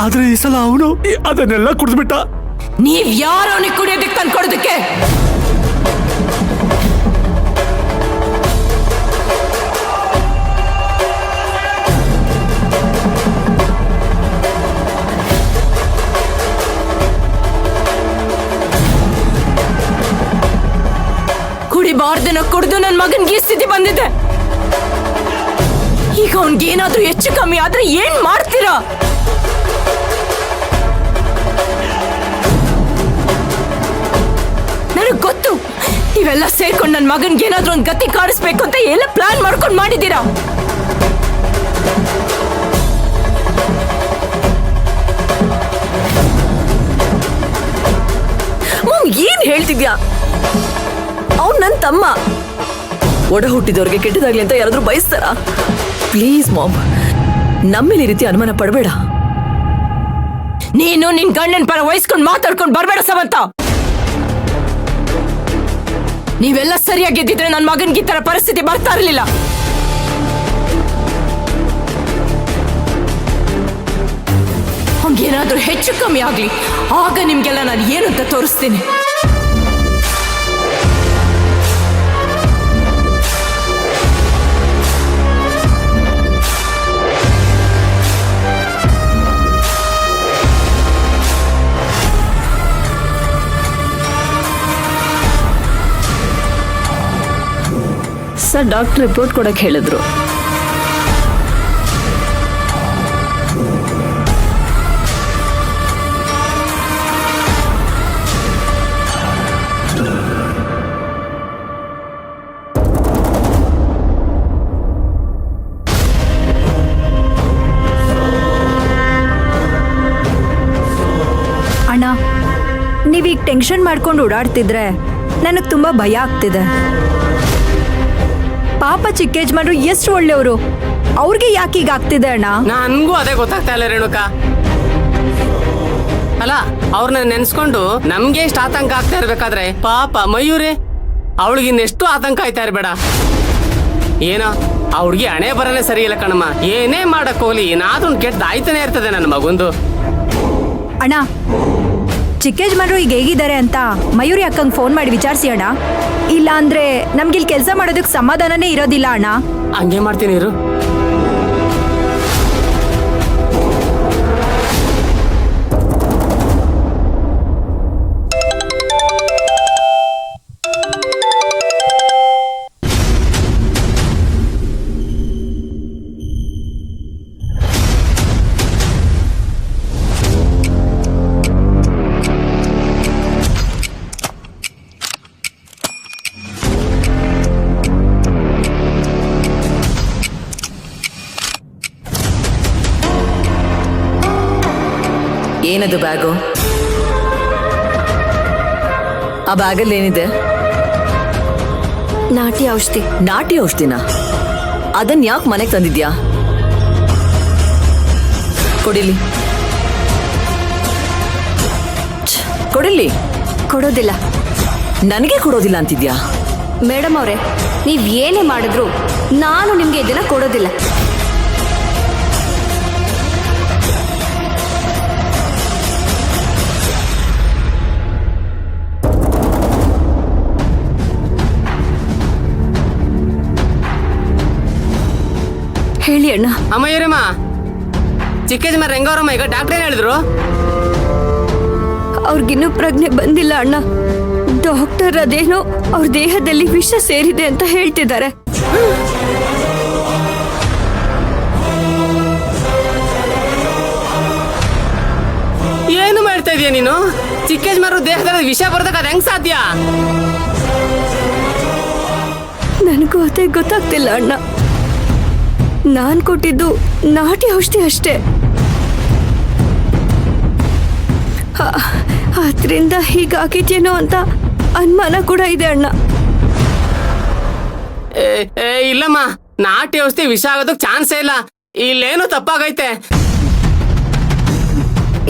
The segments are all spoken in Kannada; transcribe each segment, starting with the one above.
ಆದ್ರೆ ಈ ಸಲ ಅವನು ಅದನ್ನೆಲ್ಲ ಕುಡಿದ್ಬಿಟ್ಟ. ನೀವ್ ಯಾರು ಅವನಿಗೆ ಕುಡಿಯೋದಕ್ಕೆ ತಂದ್ಕೊಡೋದಕ್ಕೆ? ಕುಡಿಬಾರ್ದನ್ನ ಕುಡಿದು ನನ್ನ ಮಗನ್ಗೆ ಈ ಸ್ಥಿತಿ ಬಂದಿದೆ. ಈಗ ಅವನ್ಗೇನಾದ್ರೂ ಹೆಚ್ಚು ಕಮ್ಮಿ ಆದ್ರೆ ಏನ್ ಮಾಡ್ತೀರಾ? ನನಗ್ ಗೊತ್ತು, ನೀವೆಲ್ಲ ಸೇರ್ಕೊಂಡು ನನ್ನ ಮಗನ್ಗೆ ಏನಾದ್ರೂ ಒಂದು ಗತಿ ಕಾಣಿಸ್ಬೇಕು ಅಂತ ಎಲ್ಲ ಪ್ಲಾನ್ ಮಾಡ್ಕೊಂಡು ಮಾಡಿದ್ದೀರಾ. ಏನ್ ಹೇಳ್ತಿದ್ಯಾ? ಅವ್ನು ನನ್ನ ತಮ್ಮ. ಒಡ ಹುಟ್ಟಿದವ್ರಿಗೆ ಕೆಟ್ಟದಾಗ್ಲಿ ಅಂತ ಯಾರಾದ್ರೂ ಬಯಸ್ತಾರ? ಪ್ಲೀಸ್ ಮಾಮ್, ನಮ್ಮೇಲೆ ಈ ರೀತಿ ಅನುಮಾನ ಪಡಬೇಡ. ನೀನು ನಿನ್ ಗಂಡನ ಪರ ವಹಿಸ್ಕೊಂಡು ಮಾತಾಡ್ಕೊಂಡು ಬರ್ಬೇಡ ಸಮಂತ. ನೀವೆಲ್ಲ ಸರಿಯಾಗಿದ್ದಿದ್ರೆ ನನ್ನ ಮಗನ್ಗೆ ಈ ತರ ಪರಿಸ್ಥಿತಿ ಬರ್ತಾ ಇರ್ಲಿಲ್ಲ. ಹಂಗೇನಾದ್ರೂ ಹೆಚ್ಚು ಕಮ್ಮಿ ಆಗ್ಲಿ, ಆಗ ನಿಮ್ಗೆಲ್ಲ ನಾನು ಏನು ಅಂತ ತೋರಿಸ್ತೀನಿ. ಸರ್, ಡಾಕ್ಟರ್ ರಿಪೋರ್ಟ್ ಕೊಡಕ್ಕೆ ಹೇಳಿದ್ರು. ಅಣ್ಣ, ನೀವೀಗ ಟೆನ್ಷನ್ ಮಾಡ್ಕೊಂಡು ಓಡಾಡ್ತಿದ್ರೆ ನನಗೆ ತುಂಬಾ ಭಯ ಆಗ್ತಿದೆ. ಪಾಪ ಚಿಕ್ಕ ಯಜಮಾನ್ರು ಎಷ್ಟು ಒಳ್ಳೆಯವರು, ಅವ್ರಿಗೆ ಯಾಕೆ ಈಗ ಆಗ್ತಿದೆ ಅಣ್ಣ? ನನ್ಗೂ ಅದೇ ಗೊತ್ತಾಗ್ತಾ ಇಲ್ಲ ರೇಣುಕಾ. ಅಲ್ಲ, ಅವ್ರನ್ನ ನೆನ್ಸ್ಕೊಂಡು ನಮ್ಗೆ ಎಷ್ಟು ಆತಂಕ ಆಗ್ತಾ ಇರ್ಬೇಕಾದ್ರೆ ಪಾಪ ಮಯೂರಿ ಅವಳಿಗೆ ಇನ್ನೆಷ್ಟು ಆತಂಕ ಆಯ್ತಾ ಇರ್ಬೇಡ. ಏನೋ ಅವ್ಳಿಗೆ ಹಣೆ ಬರನೇ ಸರಿ ಇಲ್ಲ ಕಣಮ್ಮ. ಏನೇ ಮಾಡಕ್ ಹೋಗ್ಲಿ ಏನಾದ್ರೂ ಕೆಟ್ಟದಾಯ್ತಾನೆ ಇರ್ತದೆ ನನ್ನ ಮಗುಂದು. ಅಣ್ಣ, ಚಿಕ್ಕ ಯಜಮಾನ್ರು ಈಗ ಹೇಗಿದ್ದಾರೆ ಅಂತ ಮಯೂರಿ ಅಕ್ಕಂಗೆ ಫೋನ್ ಮಾಡಿ ವಿಚಾರಿಸಿ ಅಣ್ಣ. ಇಲ್ಲ ಅಂದ್ರೆ ನಮ್ಗಿಲ್ಲಿ ಕೆಲಸ ಮಾಡೋದಕ್ಕೆ ಸಮಾಧಾನನೇ ಇರೋದಿಲ್ಲ ಅಣ್ಣ. ಹಂಗೆ ಮಾಡ್ತೀನಿ ಇರು. ಏನದು ಬ್ಯಾಗು? ಆ ಬ್ಯಾಗಲ್ಲಿ ಏನಿದೆ? ನಾಟಿ ಔಷಧಿ. ನಾಟಿ ಔಷಧಿನ? ಅದನ್ನ ಯಾಕೆ ಮನೆಗೆ ತಂದಿದ್ಯಾ? ಕೊಡಿಲಿ. ಕೊಡಿಲಿ. ಕೊಡೋದಿಲ್ಲ. ನನಗೆ ಕೊಡೋದಿಲ್ಲ ಅಂತಿದ್ಯಾ? ಮೇಡಮ್ ಅವರೇ, ನೀವ್ ಏನೇ ಮಾಡಿದ್ರು ನಾನು ನಿಮ್ಗೆ ಇದನ್ನ ಕೊಡೋದಿಲ್ಲ. ಹೇಳಿ ಅಣ್ಣ. ಅಮ್ಮ ಇರಮ್ಮ, ಚಿಕ್ಕ ಯಜಮಾನ್ ಹೆಂಗವ್ರಮ್ಮ? ಈಗ ಡಾಕ್ಟರ್ ಏನ್ ಹೇಳಿದ್ರು? ಅವ್ರಿಗಿನ್ನೂ ಪ್ರಜ್ಞೆ ಬಂದಿಲ್ಲ ಅಣ್ಣ. ಡಾಕ್ಟರ್ ಅದೇನೋ ಅವ್ರ ದೇಹದಲ್ಲಿ ವಿಷ ಸೇರಿದೆ ಅಂತ ಹೇಳ್ತಿದ್ದಾರೆ. ಏನು ಮಾಡ್ತಾ ಇದೀಯ ನೀನು? ಚಿಕ್ಕ ಯಜಮಾನ್ರು ದೇಹದಲ್ಲಿ ವಿಷ ಬರೋದಕ್ಕೆ ಅದು ಹೆಂಗ್ ಸಾಧ್ಯ? ನನಗೂ ಅದೇ ಗೊತ್ತಾಗ್ತಿಲ್ಲ ಅಣ್ಣ. ನಾನ್ ಕೊಟ್ಟಿದ್ದು ನಾಟಿ ಔಷಧಿ ಅಷ್ಟೇ. ಆದ್ರಿಂದ ಹೀಗಾಗಿದ್ಯೇನೋ ಅಂತ ಅನುಮಾನ ಕೂಡ ಇದೆ ಅಣ್ಣ. ಇಲ್ಲಮ್ಮ, ನಾಟಿ ಔಷಧಿ ವಿಷ ಆಗೋದಕ್ಕೆ ಚಾನ್ಸೇ ಇಲ್ಲ. ಇಲ್ಲೇನೋ ತಪ್ಪಾಗೈತೆ.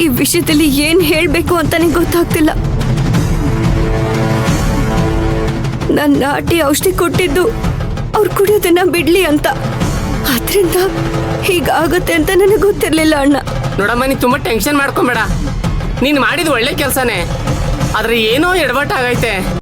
ಈ ವಿಷಯದಲ್ಲಿ ಏನ್ ಹೇಳ್ಬೇಕು ಅಂತಾನೆ ಗೊತ್ತಾಗ್ತಿಲ್ಲ. ನಾನ್ ನಾಟಿ ಔಷಧಿ ಕೊಟ್ಟಿದ್ದು ಅವ್ರು ಕುಡಿಯೋದನ್ನ ಬಿಡ್ಲಿ ಅಂತ. ಆದ್ರಿಂದ ಹೀಗಾಗುತ್ತೆ ಅಂತ ನನಗೆ ಗೊತ್ತಿರ್ಲಿಲ್ಲ ಅಣ್ಣ. ನೋಡಮ್ಮ ನೀನ್ ತುಂಬಾ ಟೆನ್ಷನ್ ಮಾಡ್ಕೊಂಬೇಡ. ನೀನ್ ಮಾಡಿದ ಒಳ್ಳೆ ಕೆಲಸನೇ, ಆದ್ರೆ ಏನೋ ಎಡವಟ್ಟಾಗೈತೆ.